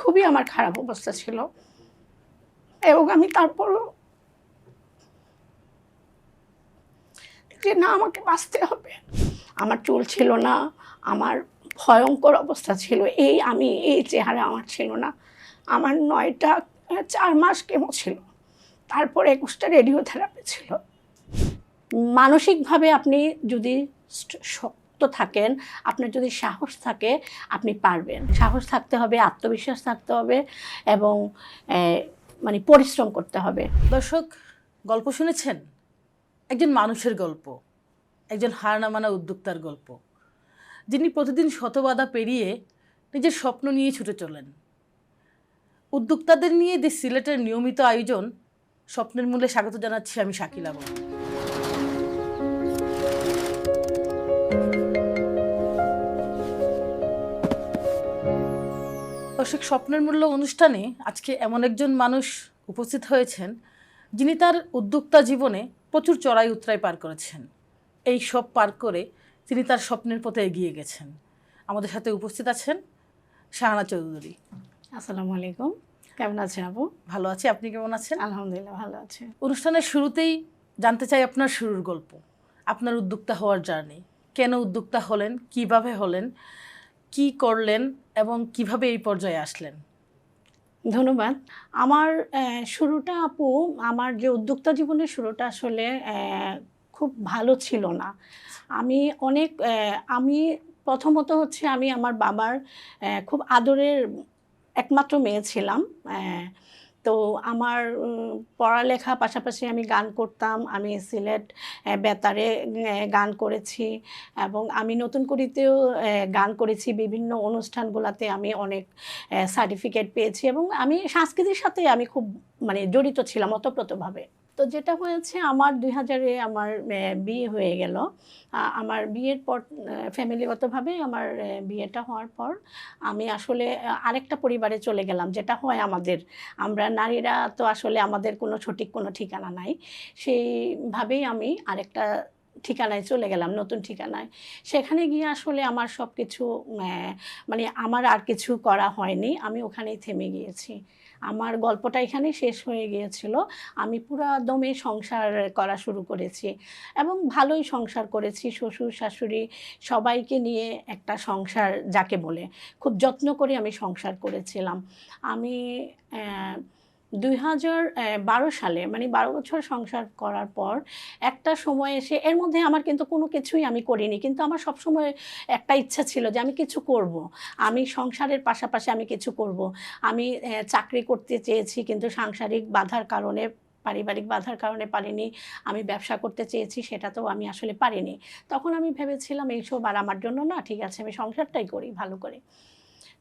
খুবই আমার খারাপ অবস্থা ছিল এবং আমি তারপরও যে না আমাকে বাঁচতে হবে। আমার চুল ছিল না, আমার ভয়ঙ্কর অবস্থা ছিল। এই চেহারা আমার ছিল না। আমার ৯টা ৪ মাস কেমো ছিল, তারপর ২১টা রেডিওথেরাপি ছিল। মানসিকভাবে আপনি যদি শক্ত থাকেন, আপনার যদি সাহস থাকে, আপনি পারবেন। সাহস থাকতে হবে, আত্মবিশ্বাস থাকতে হবে এবং মানে পরিশ্রম করতে হবে। দর্শক, গল্প শুনেছেন? একজন মানুষের গল্প, একজন হার না মানা উদ্যোক্তার গল্প, যিনি প্রতিদিন শত বাধা পেরিয়ে নিজের স্বপ্ন নিয়ে ছুটে চলেন। উদ্যোক্তাদের নিয়ে দি সিলেটের নিয়মিত আয়োজন স্বপ্নের মূল্যে স্বাগত জানাচ্ছি আমি শাকিলা বনু। দর্শক, স্বপ্নের মূল্য অনুষ্ঠানে আজকে এমন একজন মানুষ উপস্থিত হয়েছেন যিনি তার উদ্যোক্তা জীবনে প্রচুর চড়াই উতরাই পার করেছেন। এই সব পার করে তিনি তার স্বপ্নের পথে এগিয়ে গেছেন। আমাদের সাথে উপস্থিত আছেন শাহানা চৌধুরী। আসসালামু আলাইকুম, কেমন আছেন আপু? ভালো আছি, আপনি কেমন আছেন? আলহামদুলিল্লাহ ভালো আছে। অনুষ্ঠানের শুরুতেই জানতে চাই আপনার শুরুর গল্প, আপনার উদ্যোক্তা হওয়ার জার্নি। কেন উদ্যোক্তা হলেন, কিভাবে হলেন, কি করলেন এবং কিভাবে এই পর্যায়ে আসলেন? ধন্যবাদ। আমার শুরুটা আপু, আমার যে উদ্যোক্তা জীবনের শুরুটা আসলে খুব ভালো ছিল না। আমি প্রথমত হচ্ছে আমি আমার বাবার খুব আদরের একমাত্র মেয়ে ছিলাম। তো আমার পড়ালেখা পাশাপাশি আমি গান করতাম। আমি সিলেট বেতারে গান করেছি এবং আমি নতুন করিতেও গান করেছি। বিভিন্ন অনুষ্ঠানগুলোতে আমি অনেক সার্টিফিকেট পেয়েছি এবং আমি সংস্কৃতির সাথে আমি খুব মানে জড়িত ছিলাম ওতপ্রোতভাবে। তো যেটা হয়েছে, আমার ২০০০-এ আমার বিয়ে হয়ে গেল। আমার বিয়ের পর ফ্যামিলিগতভাবে আমার বিয়েটা হওয়ার পর আমি আসলে আরেকটা পরিবারে চলে গেলাম। যেটা হয় আমাদের, আমরা নারীরা তো আসলে আমাদের কোনো সঠিক কোনো ঠিকানা নাই। সেইভাবেই আমি আরেকটা ঠিকানায় চলে গেলাম, নতুন ঠিকানায়। সেখানে গিয়ে আসলে আমার সব কিছু মানে আমার আর কিছু করা হয়নি। আমি ওখানেই থেমে গিয়েছি। আমার গল্পটা এখানেই শেষ হয়ে গিয়েছিল। আমি পুরা দমে সংসার করা শুরু করেছি এবং ভালোই সংসার করেছি। শ্বশুর শাশুড়ি সবাইকে নিয়ে একটা সংসার যাকে বলে, খুব যত্ন করে আমি সংসার করেছিলাম। আমি ২০১২ সালে মানে ১২ বছর সংসার করার পর একটা সময় এসে, এর মধ্যে আমার কিন্তু কোনো কিছুই আমি করিনি, কিন্তু আমার সবসময় একটা ইচ্ছা ছিল যে আমি কিছু করব। আমি সংসারের পাশাপাশি আমি কিছু করব। আমি চাকরি করতে চেয়েছি কিন্তু সাংসারিক বাধার কারণে, পারিবারিক বাধার কারণে পারিনি। আমি ব্যবসা করতে চেয়েছি, সেটাতেও আমি আসলে পারিনি। তখন আমি ভেবেছিলাম এইসব আর আমার জন্য না, ঠিক আছে আমি সংসারটাই করি ভালো করে।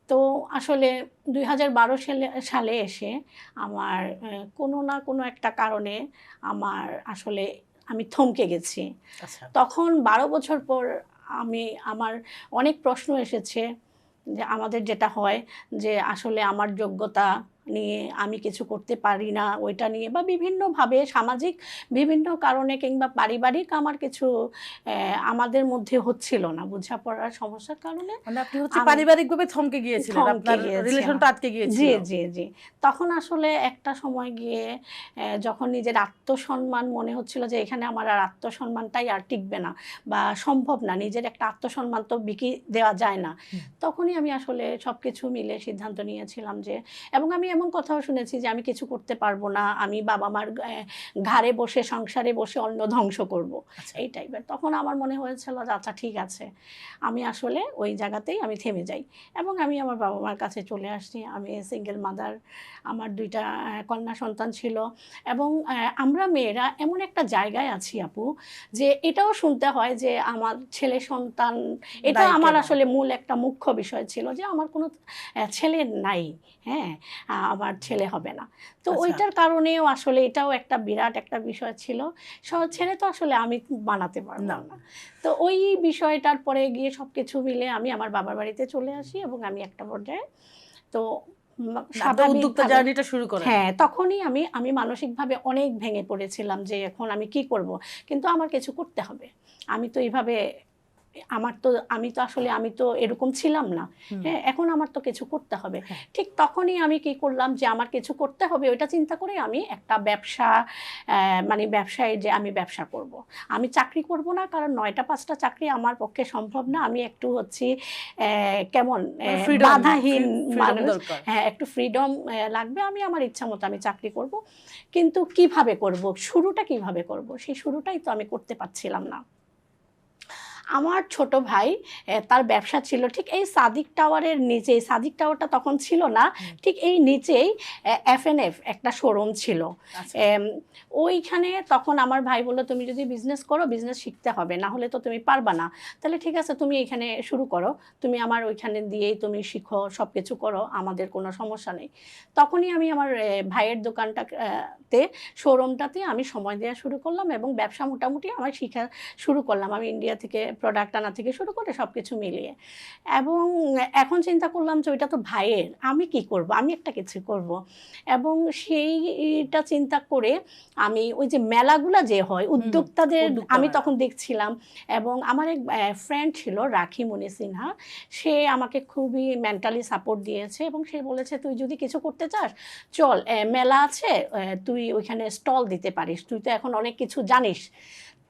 তো আসলে ২০১২ সালে এসে আমার কোনো না কোনো একটা কারণে আমার আসলে আমি থমকে গেছি। আচ্ছা, তখন ১২ বছর পর আমার অনেক প্রশ্ন এসেছে যে আমাদের যেটা হয় যে আসলে আমার যোগ্যতা নিয়ে আমি কিছু করতে পারি না, ওইটা নিয়ে বা বিভিন্নভাবে সামাজিক বিভিন্ন কারণে কিংবা পারিবারিক আমার কিছু আমাদের মধ্যে হচ্ছিল না, বোঝাপড়ার সমস্যার কারণে মানে আপনি হচ্ছে পারিবারিকভাবে থমকে গিয়েছিলেন, আপনার রিলেশনটা আটকে গিয়েছিল। জি জি জি। তখন আসলে একটা সময় গিয়ে যখন নিজের আত্মসম্মান মনে হচ্ছিল যে এখানে আমার আর আত্মসম্মানটাই আর টিকবে না বা সম্ভব না, নিজের একটা আত্মসম্মান তো বিকি দেওয়া যায় না। তখনই আমি আসলে সব কিছু মিলে সিদ্ধান্ত নিয়েছিলাম যে, এবং আমি এমন কথাও শুনেছি যে আমি কিছু করতে পারবো না, আমি বাবা মার ঘাড়ে বসে সংসারে বসে অন্ন ধ্বংস করব, এই টাইপের। তখন আমার মনে হয়েছিল যে আচ্ছা ঠিক আছে, আমি আসলে ওই জায়গাতেই আমি থেমে যাই এবং আমি আমার বাবা মার কাছে চলে আসছি। আমি সিঙ্গেল মাদার, আমার ২টা কন্যা সন্তান ছিল এবং আমরা মেয়েরা এমন একটা জায়গায় আছি আপু, যে এটাও শুনতে হয় যে আমার ছেলে সন্তান, এটা আমার আসলে মূল একটা মুখ্য বিষয় ছিল যে আমার কোনো ছেলে নাই, হ্যাঁ আমার ছেলে হবে না। তো ওইটার কারণেও আসলে এটাও একটা বিরাট একটা বিষয় ছিল। ছেলে তো আসলে আমি বানাতে পারবো না। তো ওই বিষয়টার পরে গিয়ে সব কিছু মিলে আমি আমার বাবার বাড়িতে চলে আসি এবং আমি একটা পর্যায়ে তো উদ্যোক্তা জার্নিটা শুরু করেন। হ্যাঁ, তখনই আমি মানসিকভাবে অনেক ভেঙে পড়েছিলাম যে এখন আমি কি করব, কিন্তু আমার কিছু করতে হবে। আমি তো এইভাবে আমি তো এরকম ছিলাম না। হ্যাঁ, এখন আমার তো কিছু করতে হবে। হ্যাঁ। ঠিক তখনই আমি কি করলাম যে আমার কিছু করতে হবে, ওইটা চিন্তা করে আমি একটা ব্যবসা, মানে ব্যবসায় যে আমি ব্যবসা করব। আমি চাকরি করব না, কারণ 9টা 5টা চাকরি আমার পক্ষে সম্ভব না। আমি একটু হচ্ছি কেমন বাধাহীন মানুষ। দরকার। হ্যাঁ, একটু ফ্রিডম লাগবে। আমি আমার ইচ্ছা মতো আমি চাকরি করব, কিন্তু কিভাবে করব, শুরুটা কিভাবে করব, সেই শুরুটাই তো আমি করতে পারছিলাম না। আমার ছোট ভাই তার ব্যবসা ছিল ঠিক এই সাদিক টাওয়ারের নিচেই। সাদিক টাওয়ারটা তখন ছিল না, ঠিক এই নিচেই এফএনএফ একটা শোরুম ছিল। আচ্ছা। ওইখানে তখন আমার ভাই বললো, তুমি যদি বিজনেস করো, বিজনেস শিখতে হবে, না হলে তো তুমি পারবা না। তাহলে ঠিক আছে, তুমি এখানে শুরু করো, তুমি আমার ওইখানে দিয়েই তুমি শিখো, সব কিছু করো, আমাদের কোনো সমস্যা নেই। তখনই আমি আমার ভাইয়ের দোকানটাতে, শোরুমটাতে আমি সময় দেওয়া শুরু করলাম এবং ব্যবসা মোটামুটি আমার শিখা শুরু করলাম। আমি ইন্ডিয়া থেকে প্রোডাক্ট আনা থেকে শুরু করে সব কিছু মিলিয়ে। এবং এখন চিন্তা করলাম যে ওইটা তো ভাইয়ের, আমি কি করব, আমি একটা কিছু করব। এবং সেইটা চিন্তা করে আমি ওই যে মেলাগুলা যে হয় উদ্যোক্তাদের, আমি তখন দেখছিলাম। এবং আমার এক ফ্রেন্ড ছিল রাখি মনি সিনহা, সে আমাকে খুবই মেন্টালি সাপোর্ট দিয়েছে এবং সে বলেছে, তুই যদি কিছু করতে চাস, চল, মেলা আছে, তুই ওইখানে স্টল দিতে পারিস, তুই তো এখন অনেক কিছু জানিস।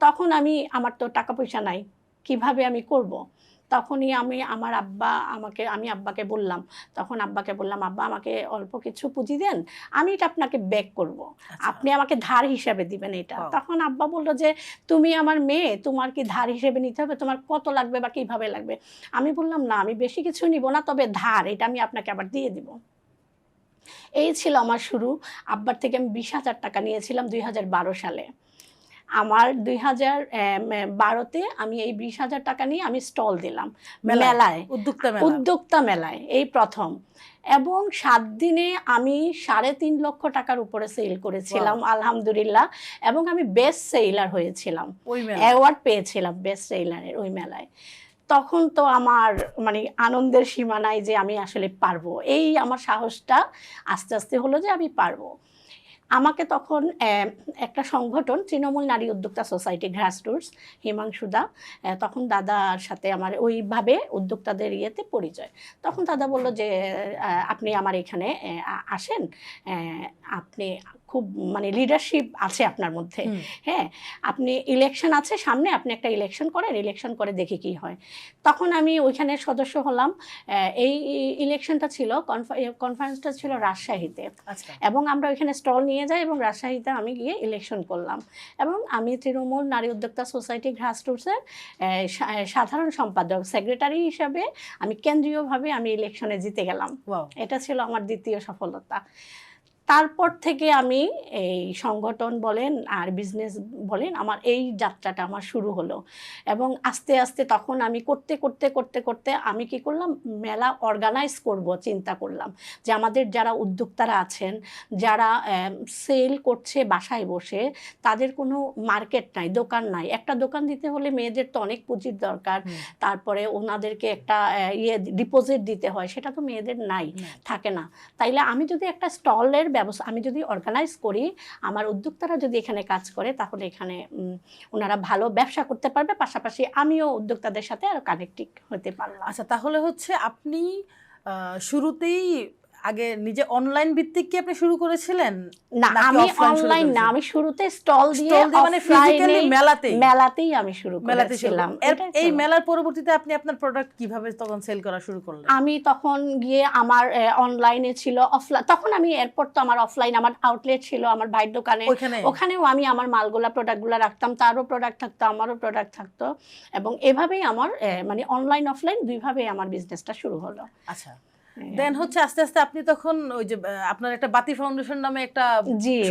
তখন আমার তো টাকা পয়সা নাই, কিভাবে আমি করব। তখনই আমি আব্বাকে বললাম, আব্বা আমাকে অল্প কিছু পুঁজি দেন, আমি এটা আপনাকে ব্যাক করব, আপনি আমাকে ধার হিসাবে দিবেন এটা। তখন আব্বা বললো যে, তুমি আমার মেয়ে, তোমার কি ধার হিসেবে নিতে হবে, তোমার কত লাগবে বা কিভাবে লাগবে। আমি বললাম, না, আমি বেশি কিছু নিব না, তবে ধার এটা আমি আপনাকে আবার দিয়ে দিব। এই ছিল আমার শুরু। আব্বার থেকে আমি 20,000 টাকা নিয়েছিলাম 2012 সালে। আমার 2012-তে আমি এই 20,000 টাকা নিয়ে আমি স্টল দিলাম মেলায়, উদ্যোক্তা মেলায়, এই প্রথম। এবং 7 দিনে আমি 3.5 লক্ষ টাকার উপরে সেল করেছিলাম, আলহামদুলিল্লাহ। এবং আমি বেস্ট সেলার হয়েছিলাম, অ্যাওয়ার্ড পেয়েছিলাম বেস্ট সেলারের ওই মেলায়। তখন তো আমার মানে আনন্দের সীমা নাই যে আমি আসলে পারবো। এই আমার সাহসটা আস্তে আস্তে হলো যে আমি পারবো। আমাকে তখন একটা সংগঠন, তৃণমূল নারী উদ্যোক্তা সোসাইটি, গ্রাসরুটস, হিমাংশুদা, তখন দাদার সাথে আমার ওইভাবে উদ্যোক্তাদের ইয়েতে পরিচয়। তখন দাদা বললো যে, আপনি আমার এখানে আসেন, আপনি খুব মানে লিডারশিপ আছে আপনার মধ্যে, হ্যাঁ, আপনি ইলেকশন আছে সামনে, আপনি একটা ইলেকশন করেন, ইলেকশন করে দেখি কি হয়। তখন আমি ওইখানে সদস্য হলাম। এই ইলেকশনটা ছিল, কনফারেন্সটা ছিল রাজশাহীতে। এবং আমরা ওইখানে স্টল নিয়ে যাই এবং রাজশাহীতে আমি গিয়ে ইলেকশন করলাম। এবং আমি তৃণমূল নারী উদ্যোক্তা সোসাইটি গ্রাসরুটসের সাধারণ সম্পাদক, সেক্রেটারি হিসাবে আমি কেন্দ্রীয়ভাবে আমি ইলেকশনে জিতে গেলাম। এটা ছিল আমার দ্বিতীয় সফলতা। তারপর থেকে আমি এই সংগঠন বলেন আর বিজনেস বলেন, আমার এই যাত্রাটা আমার শুরু হলো। এবং আস্তে আস্তে তখন আমি করতে করতে করতে করতে আমি কি করলাম, মেলা অর্গানাইজ করব চিন্তা করলাম যে আমাদের যারা উদ্যোক্তারা আছেন, যারা সেল করছে বাসায় বসে, তাদের কোনো মার্কেট নাই, দোকান নাই। একটা দোকান দিতে হলে মেয়েদের তো অনেক পুঁজির দরকার, তারপরে ওনাদেরকে একটা ডিপোজিট দিতে হয়, সেটা তো মেয়েদের নাই, থাকে না। তাইলে আমি যদি একটা স্টলের ব্যবস্থা আমি যদি অর্গানাইজ করি, আমার উদ্যোক্তারা যদি এখানে কাজ করে, তাহলে এখানে ওনারা ভালো ব্যবসা করতে পারবে, পাশাপাশি আমিও উদ্যোক্তাদের সাথে আরো কানেক্টেড হতে পারলাম। আচ্ছা, তাহলে হচ্ছে আপনি শুরুতেই আগে নিজে অনলাইন ভিত্তিক কি আপনি শুরু করেছিলেন? না, আমি অনলাইন না, আমি শুরুতে স্টল দিয়ে মানে ফিজিক্যালি মেলাতেই আমি শুরু করেছিলাম। এই মেলার পরবর্তীতে আপনি আপনার প্রোডাক্ট কিভাবে তখন সেল করা শুরু করলেন? আমি তখন গিয়ে আমার অনলাইনে ছিল, অফলাইন, তখন আমি এরপর তো আমার অফলাইন আমার আউটলেট ছিল আমার ভাইয়ের দোকানে, ওখানেও আমি আমার মালগুলা প্রোডাক্টগুলো রাখতাম, তারও প্রোডাক্ট থাকতো, আমারও প্রোডাক্ট থাকতো। এবং এভাবেই আমার মানে অনলাইন অফলাইন দুইভাবেই আমার বিজনেসটা শুরু হলো। আচ্ছা, দেন হচ্ছে আস্তে আস্তে আপনি তখন ওই যে আপনার একটা বাতি ফাউন্ডেশন নামে একটা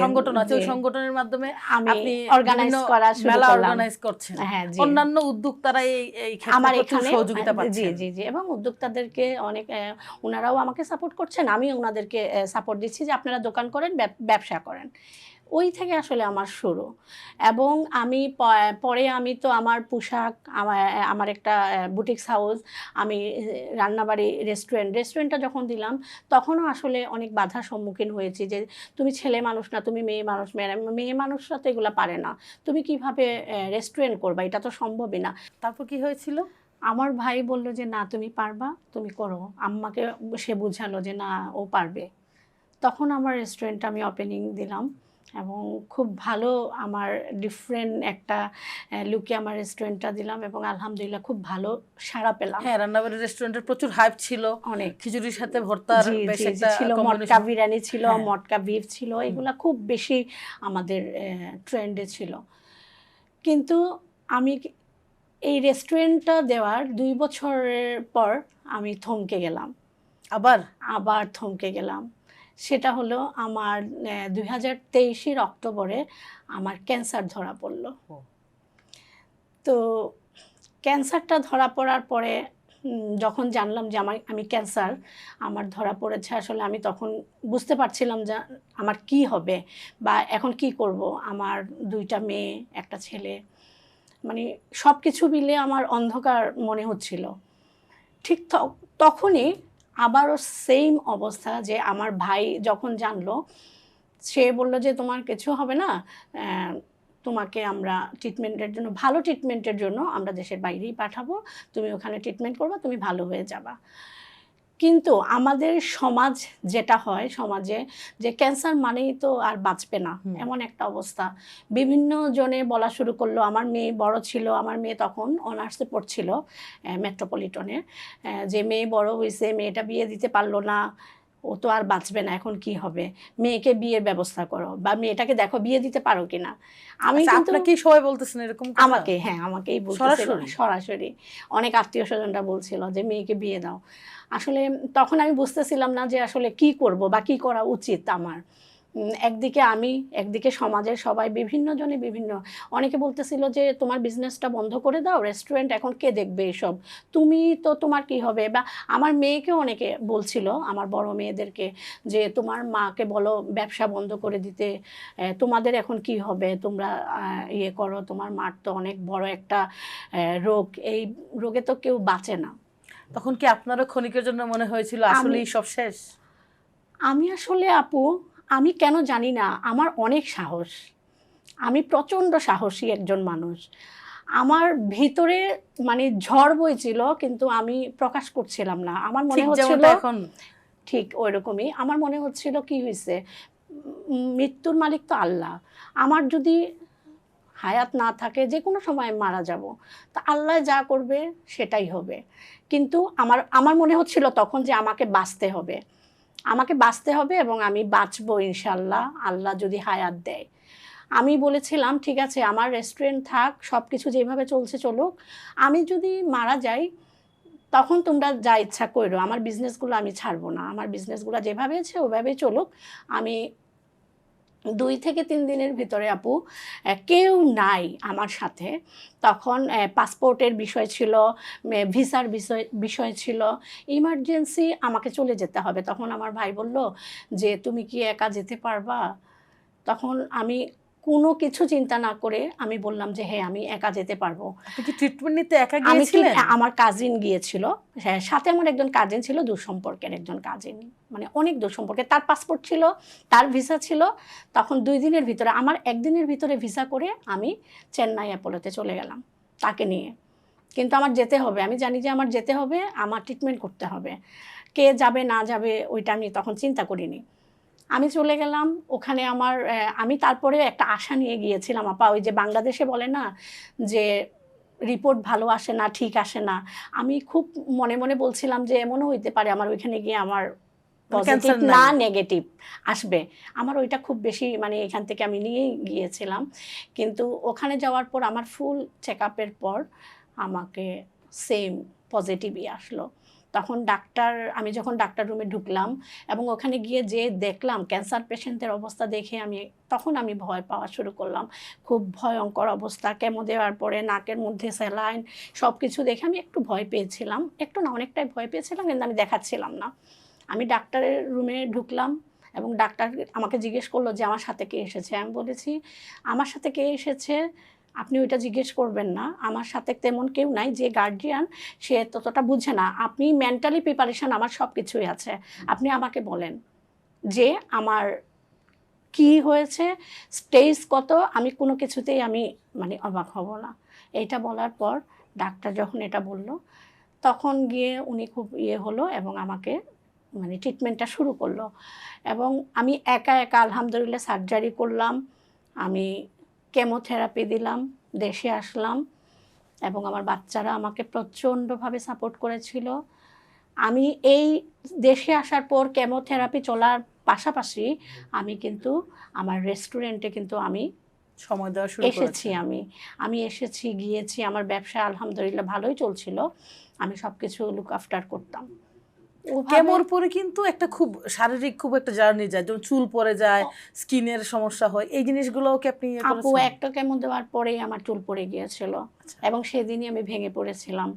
সংগঠন আছে, ওই সংগঠনের মাধ্যমে আপনি অর্গানাইজ করছেন, অন্যান্য উদ্যোক্তারা এই ক্ষেত্রে সহযোগিতা পাচ্ছেন। জি জি জি। এবং উদ্যোক্তাদেরকে অনেক, ওনারাও আমাকে সাপোর্ট করছেন, আমি ওনাদেরকে সাপোর্ট দিচ্ছি যে আপনারা দোকান করেন, ব্যবসা করেন। ওই থেকে আসলে আমার শুরু। এবং আমি পরে আমি তো আমার পোশাক, আমার একটা বুটিক্স হাউস, আমি রান্নাবাড়ি, রেস্টুরেন্টটা যখন দিলাম, তখনও আসলে অনেক বাধার সম্মুখীন হয়েছি যে তুমি ছেলে মানুষ না, তুমি মেয়ে মানুষ, মেয়ে মানুষরা তো এগুলো পারে না, তুমি কিভাবে রেস্টুরেন্ট করবা, এটা তো সম্ভবই না। তারপর কি হয়েছিল? আমার ভাই বলল যে না তুমি পারবা, তুমি করো। আম্মাকে সে বুঝালো যে না ও পারবে। তখন আমার রেস্টুরেন্ট আমি ওপেনিং দিলাম এবং খুব ভালো আমার ডিফারেন্ট একটা লুকে আমার রেস্টুরেন্টটা দিলাম এবং আলহামদুলিল্লাহ খুব ভালো সাড়া পেলাম। হ্যাঁ, রান্নাবাড়ির রেস্টুরেন্টের প্রচুর হাইপ ছিল, অনেক খিচুড়ির সাথে ভর্তার জি বেশ জি জি একটা ছিল, মটকা কম্বিনেশন। বিরিয়ানি ছিল, হ্যাঁ। মটকা বিফ ছিল, এগুলা খুব বেশি আমাদের ট্রেন্ডে ছিল। কিন্তু আমি এই রেস্টুরেন্টটা দেওয়ার 2 বছরের পর আমি থমকে গেলাম, আবার থমকে গেলাম। সেটা হলো আমার 2023 অক্টোবরে আমার ক্যান্সার ধরা পড়লো। তো ক্যান্সারটা ধরা পড়ার পরে যখন জানলাম যে আমি ক্যান্সার আমার ধরা পড়েছে, আসলে আমি তখন বুঝতে পারছিলাম যে আমার কি হবে বা এখন কি করব। আমার 2টা মেয়ে, একটা ছেলে, মানে সব কিছু মিলে আমার অন্ধকার মনে হচ্ছিল। ঠিক তখনই আবারও সেম অবস্থা, যে আমার ভাই যখন জানলো সে বলল যে তোমার কিছু হবে না, তোমাকে আমরা ট্রিটমেন্টের জন্য, ভালো ট্রিটমেন্টের জন্য আমরা দেশের বাইরেই পাঠাবো, তুমি ওখানে ট্রিটমেন্ট করবা, তুমি ভালো হয়ে যাবা। কিন্তু আমাদের সমাজ যেটা হয়, সমাজে যে ক্যান্সার মানেই তো আর বাঁচবে না, এমন একটা অবস্থা। বিভিন্ন জনে বলা শুরু করলো। আমার মেয়ে বড় ছিল, আমার মেয়ে তখন অনার্সে পড়ছিল মেট্রোপলিটনে, যে মেয়ে বড় হয়েছে, মেয়েটা বিয়ে দিতে পারলো না, ও তো আর বাঁচবে না, এখন কি হবে, মেয়েকে বিয়ের ব্যবস্থা করো বা মেয়েটাকে দেখো বিয়ে দিতে পারো কিনা। আমি কিন্তু আপনাকে সবাই বলতেছেন এরকম কথা? আমাকে, হ্যাঁ আমাকেই বলতেছিল সরাসরি। অনেক আত্মীয় স্বজনরা বলছিল যে মেয়েকে বিয়ে দাও। আসলে তখন আমি বুঝতেছিলাম না যে আসলে কি করব বা কি করা উচিত আমার। একদিকে আমি, একদিকে সমাজের সবাই, বিভিন্ন জনে বিভিন্ন, অনেকে বলতেছিল যে তোমার বিজনেসটা বন্ধ করে দাও, রেস্টুরেন্ট এখন কে দেখবে এসব, তুমি তো, তোমার কি হবে। বা আমার মেয়েকেও অনেকে বলছিল, আমার বড় মেয়েদেরকে, যে তোমার মাকে বলো ব্যবসা বন্ধ করে দিতে, তোমাদের এখন কি হবে, তোমরা ইয়ে করো, তোমার মার তো অনেক বড় একটা রোগ, এই রোগে তো কেউ বাঁচে না। তখন কি আপনারও ক্ষণিকের জন্য মনে হয়েছিল আসলেই সব শেষ? আমি আসলে আপু, আমি কেন জানি না, আমার অনেক সাহস, আমি প্রচণ্ড সাহসী একজন মানুষ। আমার ভিতরে মানে ঝড় বইছিল, কিন্তু আমি প্রকাশ করছিলাম না। আমার মনে হচ্ছিল এখন ঠিক ওই রকমই। আমার মনে হচ্ছিল কি হয়েছে, মৃত্যুর মালিক তো আল্লাহ, আমার যদি হায়াত না থাকে, যে কোনো সময় মারা যাব, তা আল্লাহ যা করবে সেটাই হবে। কিন্তু আমার মনে হচ্ছিল তখন যে আমাকে বাঁচতে হবে, আমাকে বাঁচতে হবে এবং আমি বাঁচবো ইনশাল্লাহ, আল্লাহ যদি হায়াত দেয়। আমি বলেছিলাম ঠিক আছে, আমার রেস্টুরেন্ট থাক, সব কিছু যেভাবে চলছে চলুক, আমি যদি মারা যাই তখন তোমরা যা ইচ্ছা করো, আমার বিজনেসগুলো আমি ছাড়বো না, আমার বিজনেসগুলো যেভাবে আছে ওভাবেই চলুক। আমি 2 থেকে 3 দিনের ভিতরে আপু, কেউ নাই আমার সাথে। তখন পাসপোর্টের বিষয় ছিল, ভিসার বিষয় ছিল, ইমার্জেন্সি আমাকে চলে যেতে হবে। তখন আমার ভাই বলল যে তুমি কি একা যেতে পারবা? তখন আমি কোনো কিছু চিন্তা না করে আমি বললাম যে হ্যাঁ, আমি একা যেতে পারবো। আপনি কি ট্রিটমেন্ট নিতে একা গিয়েছিলেন? আমার কাজিন গিয়েছিল, হ্যাঁ, সাথে আমার একজন কাজিন ছিল, দূর সম্পর্কের একজন কাজিন, মানে অনেক দূর সম্পর্কে। তার পাসপোর্ট ছিল, তার ভিসা ছিল। তখন 2 দিনের ভিতরে, আমার 1 দিনের ভিতরে ভিসা করে আমি চেন্নাই অ্যাপোলোতে চলে গেলাম তাকে নিয়ে। কিন্তু আমার যেতে হবে, আমি জানি যে আমার যেতে হবে, আমার ট্রিটমেন্ট করতে হবে। কে যাবে না যাবে ওইটা আমি তখন চিন্তা করিনি। আমি চলে গেলাম ওখানে। আমি তারপরে একটা আশা নিয়ে গিয়েছিলাম আপা, ওই যে বাংলাদেশে বলে না যে রিপোর্ট ভালো আসে না, ঠিক আসে না, আমি খুব মনে মনে বলছিলাম যে এমনও হইতে পারে আমার ওইখানে গিয়ে আমার পজিটিভ না নেগেটিভ আসবে। আমার ওইটা খুব বেশি, মানে এখান থেকে আমি নিয়েই গিয়েছিলাম। কিন্তু ওখানে যাওয়ার পর আমার ফুল চেক আপের পর আমাকে সেম পজিটিভই আসলো। তখন আমি যখন ডাক্তার রুমে ঢুকলাম এবং ওখানে গিয়ে যে দেখলাম ক্যান্সার পেশেন্টের অবস্থা দেখে তখন আমি ভয় পাওয়া শুরু করলাম। খুব ভয়ঙ্কর অবস্থা, কেমো দেওয়ার পরে নাকের মধ্যে স্যালাইন, সব কিছু দেখে আমি একটু ভয় পেয়েছিলাম, একটু না অনেকটাই ভয় পেয়েছিলাম, কিন্তু আমি দেখাচ্ছিলাম না। আমি ডাক্তারের রুমে ঢুকলাম এবং ডাক্তার আমাকে জিজ্ঞেস করলো যে আমার সাথে কে এসেছে। আমি বলেছি আমার সাথে কে এসেছে আপনি ওইটা জিজ্ঞেস করবেন না, আমার সাথে তেমন কেউ নাই, যে গার্জিয়ান সে ততটা বুঝে না, আপনি মেন্টালি প্রিপারেশন, আমার সব কিছুই আছে, আপনি আমাকে বলেন যে আমার কি হয়েছে, স্টেজ কত, আমি কোনো কিছুতেই মানে অবাক হব না। এইটা বলার পর ডাক্তার যখন এটা বলল, তখন গিয়ে উনি খুব হলো এবং আমাকে মানে ট্রিটমেন্টটা শুরু করলো। এবং আমি একা একা আলহামদুলিল্লাহ সার্জারি করলাম, আমি কেমোথেরাপি দিলাম, দেশে আসলাম এবং আমার বাচ্চারা আমাকে প্রচণ্ডভাবে সাপোর্ট করেছিল। আমি এই দেশে আসার পর কেমোথেরাপি চলার পাশাপাশি আমি কিন্তু আমার রেস্টুরেন্টে কিন্তু আমি সময় দেওয়া শুরু এসেছি। করেছেন। আমি এসেছি, গিয়েছি, আমার ব্যবসা আলহামদুলিল্লাহ ভালোই চলছিল। আমি সব কিছু লুক আফটার করতাম। কেমোর পরে কিন্তু একটা খুব শারীরিক খুব একটা জার্নি যায়, যেমন চুল পড়ে যায়, স্কিনের সমস্যা হয়, এই জিনিসগুলোও কি আপনি আপু একটা কেমো দেওয়ার পরেই আমার চুল পড়ে গিয়েছিল এবং সেদিনই আমি ভেঙে পড়েছিলাম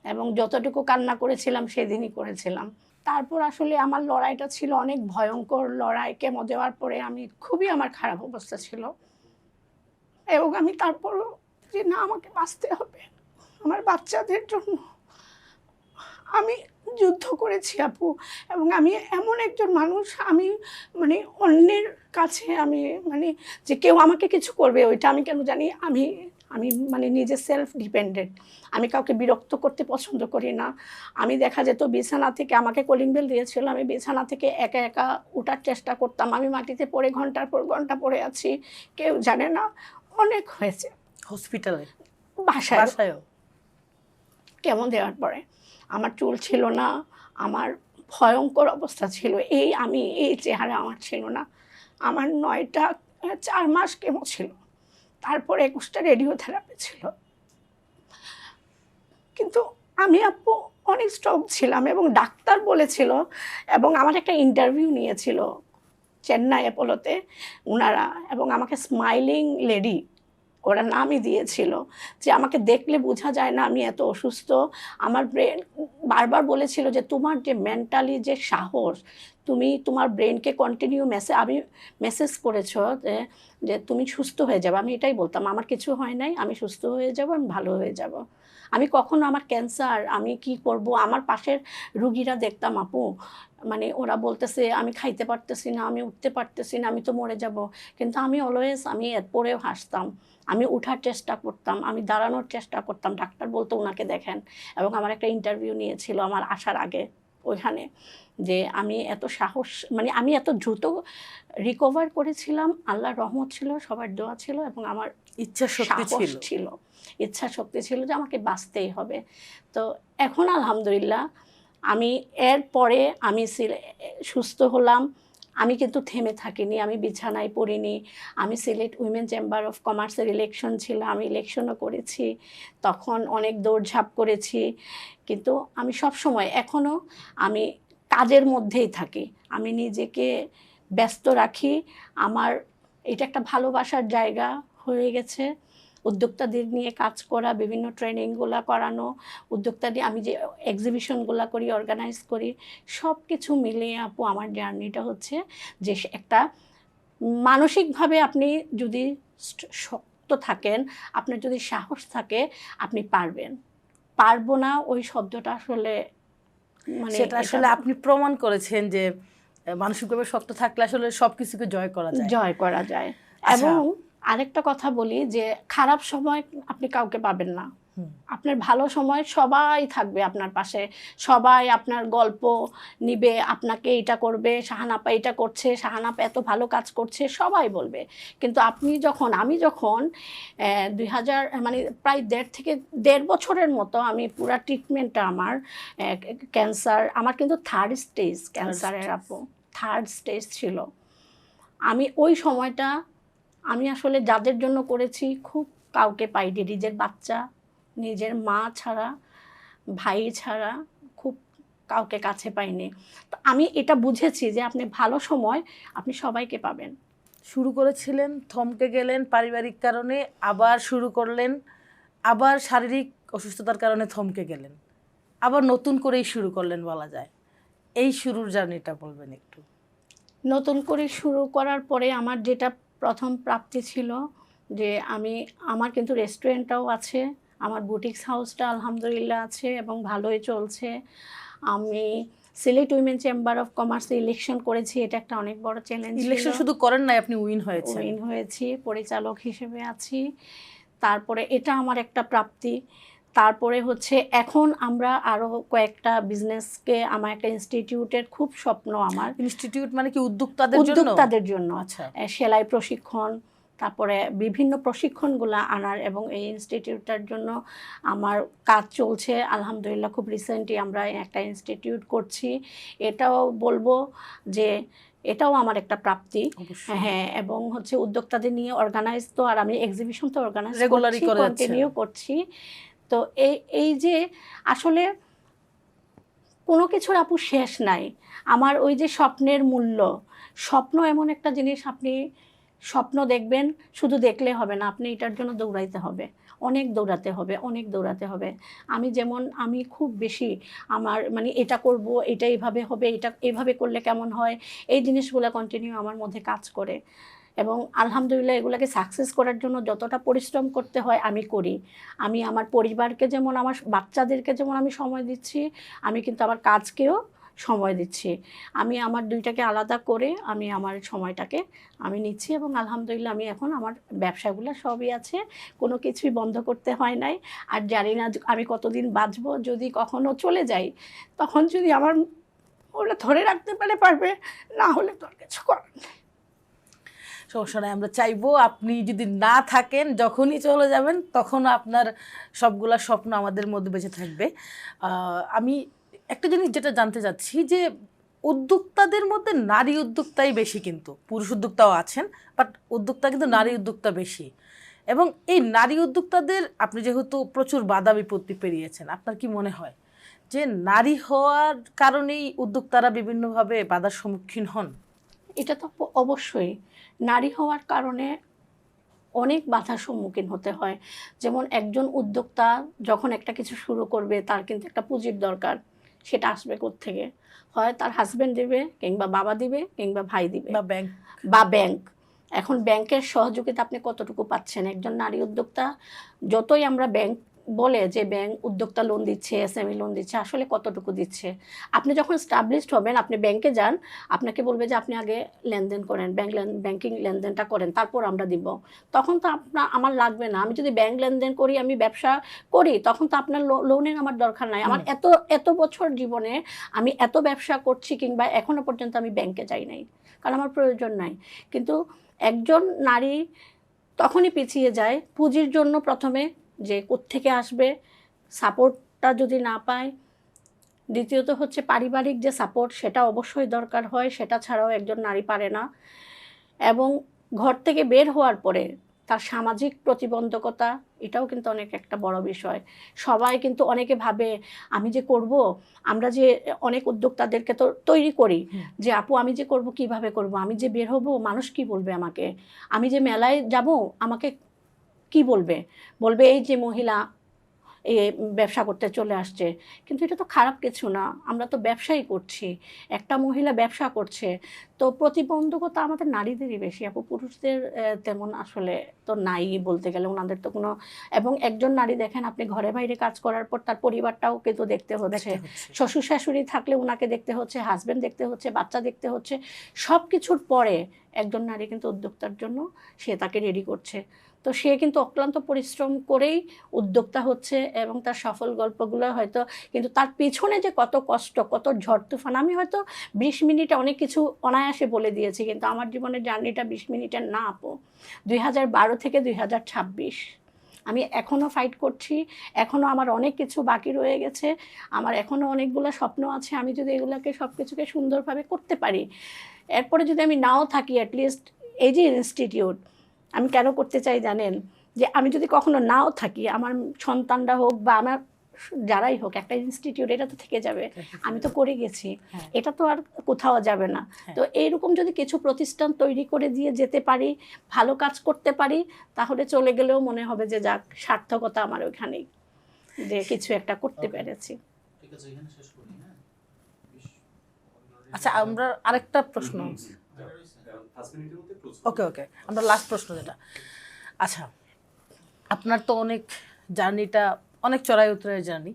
এবং যতটুকু কান্না করেছিলাম সেদিনই করেছিলাম। তারপর আসলে আমার লড়াইটা ছিল অনেক ভয়ঙ্কর লড়াই। কেমো দেওয়ার পরে খুবই আমার খারাপ অবস্থা ছিল এবং আমি তারপরও যে না, আমাকে বাঁচতে হবে আমার বাচ্চাদের জন্য। আমি যুদ্ধ করেছি আপু এবং আমি এমন একজন মানুষ, আমি মানে অন্যের কাছে আমি মানে যে কেউ আমাকে কিছু করবে ওইটা আমি কেন জানি, আমি আমি মানে নিজে সেলফ ডিপেন্ডেন্ট। আমি কাউকে বিরক্ত করতে পছন্দ করি না। আমি দেখা যেত বিছানা থেকে, আমাকে কলিং বেল দিয়েছিল, আমি বিছানা থেকে একা একা ওঠার চেষ্টা করতাম, আমি মাটিতে পড়ে ঘন্টার পর ঘন্টা পড়ে আছি, কেউ জানে না। অনেক হয়েছে হসপিটালে, বাসায়ও। কেমন দেওয়ার পরে আমার চুল ছিল না, আমার ভয়ঙ্কর অবস্থা ছিল। এই চেহারা আমার ছিল না। আমার 4 মাস কেমো ছিল, তারপরে 21টা রেডিওথেরাপি ছিল। কিন্তু আমি আপু অনেক স্ট্রং ছিলাম এবং ডাক্তার বলেছিল, এবং আমার একটা ইন্টারভিউ নিয়েছিল চেন্নাই অ্যাপোলোতে ওনারা, এবং আমাকে স্মাইলিং লেডি ওরা নামই দিয়েছিল, যে আমাকে দেখলে বোঝা যায় না আমি এত অসুস্থ। আমার ব্রেন বারবার বলেছিল যে তোমার যে মেন্টালি যে সাহস, তুমি তোমার ব্রেনকে কন্টিনিউ মেসেজ করেছো যে তুমি সুস্থ হয়ে যাবে। আমি এটাই বলতাম, আমার কিছু হয় নাই, আমি সুস্থ হয়ে যাব, আমি ভালো হয়ে যাব। আমি কখনো আমার ক্যান্সার, আমি কি করব, আমার পাশের রুগীরা দেখতাম আপু, মানে ওরা বলতেছে আমি খাইতে পারতেছি না, আমি উঠতে পারতেছি না, আমি তো মরে যাব। কিন্তু আমি অলওয়েজ, আমি এরপরেও হাসতাম, আমি উঠার চেষ্টা করতাম, আমি দাঁড়ানোর চেষ্টা করতাম। ডাক্তার বলতো ওনাকে দেখেন। এবং আমার একটা ইন্টারভিউ নিয়েছিল আমার আসার আগে ওইখানে, যে আমি এত সাহস, মানে আমি এত দ্রুত রিকভার করেছিলাম, আল্লাহর রহমত ছিল, সবার দোয়া ছিল এবং আমার ইচ্ছা শক্তি ছিল, ইচ্ছা শক্তি ছিল যে আমাকে বাঁচতেই হবে। তো এখন আলহামদুলিল্লাহ আমি এরপরে আমি সুস্থ হলাম। আমি কিন্তু থেমে থাকিনি, আমি বিছানায় পড়িনি। আমি সিলেট উইমেন চেম্বার অফ কমার্সের ইলেকশন ছিল, আমি ইলেকশনও করেছি, তখন অনেক দৌড়ঝাঁপ করেছি। কিন্তু আমি সব সময় এখনও আমি কাজের মধ্যেই থাকি, আমি নিজেকে ব্যস্ত রাখি। আমার এটা একটা ভালোবাসার জায়গা হয়ে গেছে, উদ্যোক্তাদের নিয়ে কাজ করা, বিভিন্ন ট্রেনিংগুলো করানো, উদ্যোক্তাদের আমি যে এক্সিবিশনগুলো করি, অর্গানাইজ করি, সব কিছু মিলিয়ে আপু আমার জার্নিটা হচ্ছে যে একটা মানসিকভাবে আপনি যদি শক্ত থাকেন, আপনার যদি সাহস থাকে, আপনি পারবেন। পারবো না ওই শব্দটা আসলে মানে সেটা আসলে আপনি প্রমাণ করেছেন যে মানসিকভাবে শক্ত থাকলে আসলে সব কিছুকে জয় করা যায়। এবং আরেকটা কথা বলি যে খারাপ সময় আপনি কাউকে পাবেন না, আপনার ভালো সময় সবাই থাকবে আপনার পাশে, সবাই আপনার গল্প নিবে, আপনাকে এটা করবে, শাহানাপা এটা করছে, শাহানাপা এত ভালো কাজ করছে, সবাই বলবে। কিন্তু আমি যখন 2000 মানে প্রায় 1.5 বছরের মতো আমি পুরা ট্রিটমেন্টটা আমার ক্যান্সার, আমার কিন্তু 3rd স্টেজ ক্যান্সারের আপু, 3rd স্টেজ ছিল। আমি ওই সময়টা আমি আসলে যাদের জন্য করেছি খুব কাউকে পাইনি, নিজের বাচ্চা, নিজের মা ছাড়া, ভাই ছাড়া খুব কাউকে কাছে পাইনি। তো আমি এটা বুঝেছি যে আপনি ভালো সময় আপনি সবাইকে পাবেন। শুরু করেছিলেন, থমকে গেলেন পারিবারিক কারণে, আবার শুরু করলেন, আবার শারীরিক অসুস্থতার কারণে থমকে গেলেন, আবার নতুন করেই শুরু করলেন বলা যায়। এই শুরুর জার্নিটা বলবেন একটু। নতুন করে শুরু করার পরে আমার যেটা প্রথম প্রাপ্তি ছিল যে আমার কিন্তু রেস্টুরেন্টটাও আছে, আমার বুটিক্স হাউসটা আলহামদুলিল্লাহ আছে এবং ভালোই চলছে। আমি সিলেট উইমেন চেম্বার অফ কমার্সে ইলেকশন করেছি, এটা একটা অনেক বড় চ্যালেঞ্জ। ইলেকশন শুধু করেন নাই, আপনি উইন হয়েছি, পরিচালক হিসেবে আছি। তারপরে এটা আমার একটা প্রাপ্তি। তারপরে হচ্ছে এখন আমরা আরো কয়েকটা বিজনেসকে, আমার একটা ইনস্টিটিউটের খুব স্বপ্ন। আমার ইনস্টিটিউট মানে কি উদ্যোক্তাদের জন্য? উদ্যোক্তাদের জন্য। আচ্ছা। সেলাই প্রশিক্ষণ, তারপরে বিভিন্ন প্রশিক্ষণগুলো আনার, এবং এই ইনস্টিটিউটটার জন্য আমার কাজ চলছে আলহামদুলিল্লাহ। খুব রিসেন্টলি আমরা একটা ইনস্টিটিউট করছি। এটাও বলবো যে এটাও আমার একটা প্রাপ্তি। অবশ্যই। হ্যাঁ, এবং হচ্ছে উদ্যোক্তাদের নিয়ে অর্গানাইজ তো, আর আমি এক্সিবিশন তো অর্গানাইজ রেগুলারই করছি, করে যাচ্ছেন। কন্টিনিউ করছি। তো এই যে আসলে কোনো কিছুর আপু শেষ নাই। আমার ওই যে স্বপ্নের মূল্য, স্বপ্ন এমন একটা জিনিস, আপনি স্বপ্ন দেখবেন, শুধু দেখলে হবে না, আপনি এটার জন্য দৌড়াইতে হবে, অনেক দৌড়াতে হবে, অনেক দৌড়াতে হবে। আমি খুব বেশি আমার মানে এটা করব, এটা এইভাবে হবে, এটা এইভাবে করলে কেমন হয়, এই জিনিসগুলো কন্টিনিউ আমার মধ্যে কাজ করে। এবং আলহামদুলিল্লাহ এগুলোকে সাকসেস করার জন্য যতটা পরিশ্রম করতে হয় আমি করি। আমি আমার পরিবারকে যেমন, আমার বাচ্চাদেরকে যেমন আমি সময় দিচ্ছি, আমি কিন্তু আমার কাজকেও সময় দিচ্ছি। আমি আমার দুইটাকে আলাদা করে আমি আমার সময়টাকে আমি নিচ্ছি, এবং আলহামদুলিল্লাহ আমি এখন আমার ব্যবসাগুলো সবই আছে, কোনো কিছুই বন্ধ করতে হয় নাই। আর জানি না আমি কতদিন বাঁচবো, যদি কখনো চলে যাই তখন যদি আমার ওরা ধরে রাখতে পারবে, না হলে তো আর কিছু করার নেই। সমস্যা নাই, আমরা চাইবো আপনি যদি না থাকেন, যখনই চলে যাবেন তখন আপনার সবগুলা স্বপ্ন আমাদের মধ্যে বেঁচে থাকবে। আমি একটা জিনিস যেটা জানতে চাচ্ছি যে উদ্যোক্তাদের মধ্যে নারী উদ্যোক্তাই বেশি, কিন্তু পুরুষ উদ্যোক্তাও আছেন, বাট উদ্যোক্তা কিন্তু নারী উদ্যোক্তা বেশি। এবং এই নারী উদ্যোক্তাদের আপনি যেহেতু প্রচুর বাধা বিপত্তি পেরিয়েছেন, আপনার কি মনে হয় যে নারী হওয়ার কারণেই উদ্যোক্তারা বিভিন্নভাবে বাধার সম্মুখীন হন? এটা তো অবশ্যই, নারী হওয়ার কারণে অনেক বাধার সম্মুখীন হতে হয়। যেমন একজন উদ্যোক্তা যখন একটা কিছু শুরু করবে, তার কিন্তু একটা পুঁজির দরকার। সেটা আসবে কোত্থেকে? হয় তার হাজব্যান্ড দিবে, কিংবা বাবা দিবে, কিংবা ভাই দিবে, বা ব্যাংক। এখন ব্যাংকের সহযোগিতা আপনি কতটুকু পাচ্ছেন? একজন নারী উদ্যোক্তা, যতই আমরা ব্যাংক বলে যে ব্যাংক উদ্যোক্তা লোন দিচ্ছে, এসএমই লোন দিচ্ছে, আসলে কতটুকু দিচ্ছে? আপনি যখন স্টাবলিশড হবেন, আপনি ব্যাংকে যান, আপনাকে বলবে যে আপনি আগে লেনদেন করেন, ব্যাংকিং লেনদেনটা করেন, তারপর আমরা দিব। তখন তো আমার লাগবে না। আমি যদি ব্যাংক লেনদেন করি, আমি ব্যবসা করি, তখন তো আপনার লোনের আমার দরকার নাই। আমার এত বছর জীবনে আমি এত ব্যবসা করছি, কিংবা এখনো পর্যন্ত আমি ব্যাংকে যাই নাই, কারণ আমার প্রয়োজন নাই। কিন্তু একজন নারী তখনই পিছিয়ে যায় পুঁজির জন্য, প্রথমে যে কোত্থেকে আসবে, সাপোর্টটা যদি না পায়। দ্বিতীয়ত হচ্ছে পারিবারিক যে সাপোর্ট, সেটা অবশ্যই দরকার হয়, সেটা ছাড়াও একজন নারী পারে না। এবং ঘর থেকে বের হওয়ার পরে তার সামাজিক প্রতিবন্ধকতা, এটাও কিন্তু অনেক একটা বড় বিষয়। সবাই কিন্তু অনেকে ভাবে আমি যে করব, আমরা যে অনেক উদ্যোক্তাদেরকে তো তৈরি করি যে আপু আমি যে করব, কিভাবে করব, আমি যে বের হব, মানুষ কি বলবে আমাকে, আমি যে মেলায় যাব, আমাকে কি বলবে, এই যে মহিলা এ ব্যবসা করতে চলে আসছে। কিন্তু এটা তো খারাপ কিছু না, আমরা তো ব্যবসাই করছি, একটা মহিলা ব্যবসা করছে। তো প্রতিবন্ধকতা আমাদের নারীদেরই বেশি আপু, পুরুষদের তেমন আসলে তো নাই বলতে গেলে, ওনাদের তো কোনো। এবং একজন নারী দেখেন, আপনি ঘরে বাইরে কাজ করার পর তার পরিবারটাও কিন্তু দেখতে হচ্ছে, শ্বশুর শাশুড়ি থাকলে ওনাকে দেখতে হচ্ছে, হাজব্যান্ড দেখতে হচ্ছে, বাচ্চা দেখতে হচ্ছে। সব কিছুর পরে একজন নারী কিন্তু উদ্যোক্তার জন্য সে তাকে রেডি করছে। তো সে কিন্তু অক্লান্ত পরিশ্রম করেই উদ্যোক্তা হচ্ছে, এবং তার সফল গল্পগুলো হয়তো, কিন্তু তার পেছনে যে কত কষ্ট, কত ঝড় তুফান, আমি হয়তো 20 মিনিটে অনেক কিছু অনায়াসে বলে দিয়েছি, কিন্তু আমার জীবনের জার্নিটা 20 মিনিটের না আপু। 2012 থেকে 2026 আমি এখনও ফাইট করছি, এখনও আমার অনেক কিছু বাকি রয়ে গেছে, আমার এখনও অনেকগুলো স্বপ্ন আছে। আমি যদি এগুলোকে সব কিছুকে সুন্দরভাবে করতে পারি, এরপরে যদি আমি নাও থাকি, অ্যাটলিস্ট এই যে ইনস্টিটিউট আমি কেন করতে চাই জানেন? যে আমি যদি কখনো নাও থাকি, আমার সন্তানরা হোক বা আমার যারাই হোক, একটা ইনস্টিটিউট এটা তো থেকে যাবে, আমি তো করে গেছি, এটা তো আর কোথাও যাবে না। তো এইরকম যদি কিছু প্রতিষ্ঠান তৈরি করে দিয়ে যেতে পারি, ভালো কাজ করতে পারি, তাহলে চলে গেলেও মনে হবে যে যাক, সার্থকতা আমার ওইখানেই, যে কিছু একটা করতে পেরেছি। আচ্ছা, আমরা আরেকটা প্রশ্ন, ওকে আমরা লাস্ট প্রশ্ন যেটা, আচ্ছা আপনার তো অনেক জার্নিটা অনেক চড়াই উতরাই জার্নি,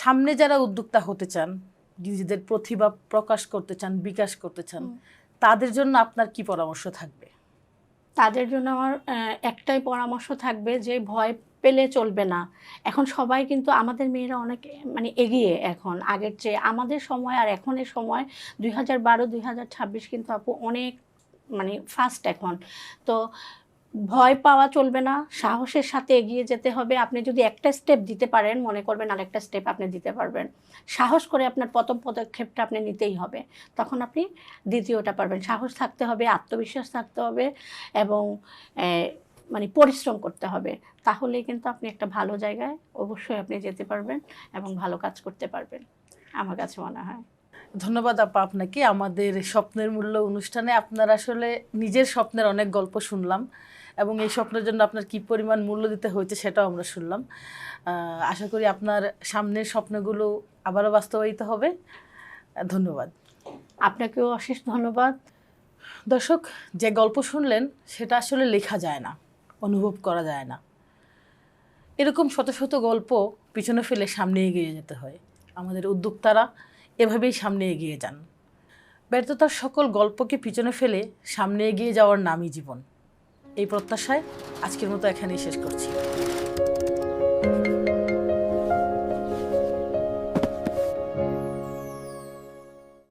সামনে যারা উদ্যোক্তা হতে চান, নিজেদের প্রতিভা প্রকাশ করতে চান, বিকাশ করতে চান, তাদের জন্য আপনার কি পরামর্শ থাকবে? তাদের জন্য আমার একটাই পরামর্শ থাকবে যে ভয় পেলে চলবে না। এখন সবাই কিন্তু আমাদের মেয়েরা অনেক মানে এগিয়ে এখন আগের চেয়ে। আমাদের সময় আর এখনের সময় 2012-2026 কিন্তু আপু অনেক মানে ফাস্ট এখন। তো ভয় পাওয়া চলবে না, সাহসের সাথে এগিয়ে যেতে হবে। আপনি যদি একটা স্টেপ দিতে পারেন, মনে করবেন আরেকটা স্টেপ আপনি দিতে পারবেন। সাহস করে আপনার প্রথম পদক্ষেপটা আপনি নিতেই হবে। তখন আপনি দ্বিতীয়টা পারবেন। সাহস থাকতে হবে, আত্মবিশ্বাস থাকতে হবে এবং মানে পরিশ্রম করতে হবে। তাহলেই কিন্তু আপনি একটা ভালো জায়গায় অবশ্যই আপনি যেতে পারবেন এবং ভালো কাজ করতে পারবেন, আমার কাছে মনে হয়। ধন্যবাদ আপা আপনাকে। আমাদের স্বপ্নের মূল্য অনুষ্ঠানে আপনার আসলে নিজের স্বপ্নের অনেক গল্প শুনলাম এবং এই স্বপ্নের জন্য আপনার কী পরিমাণ মূল্য দিতে হয়েছে সেটাও আমরা শুনলাম। আশা করি আপনার সামনের স্বপ্নগুলো আবারও বাস্তবায়িত হবে। ধন্যবাদ। আপনাকেও অশেষ ধন্যবাদ। দর্শক, যে গল্প শুনলেন সেটা আসলে লেখা যায় না, অনুভব করা যায় না। এরকম শত শত গল্প পিছনে ফেলে সামনে এগিয়ে যেতে হয়। আমাদের উদ্যোক্তারা এভাবেই সামনে এগিয়ে যান। ব্যর্থতার সকল গল্পকে পিছনে ফেলে সামনে এগিয়ে যাওয়ার নামই জীবন। এই প্রত্যাশায় আজকের মতো এখানেই শেষ করছি।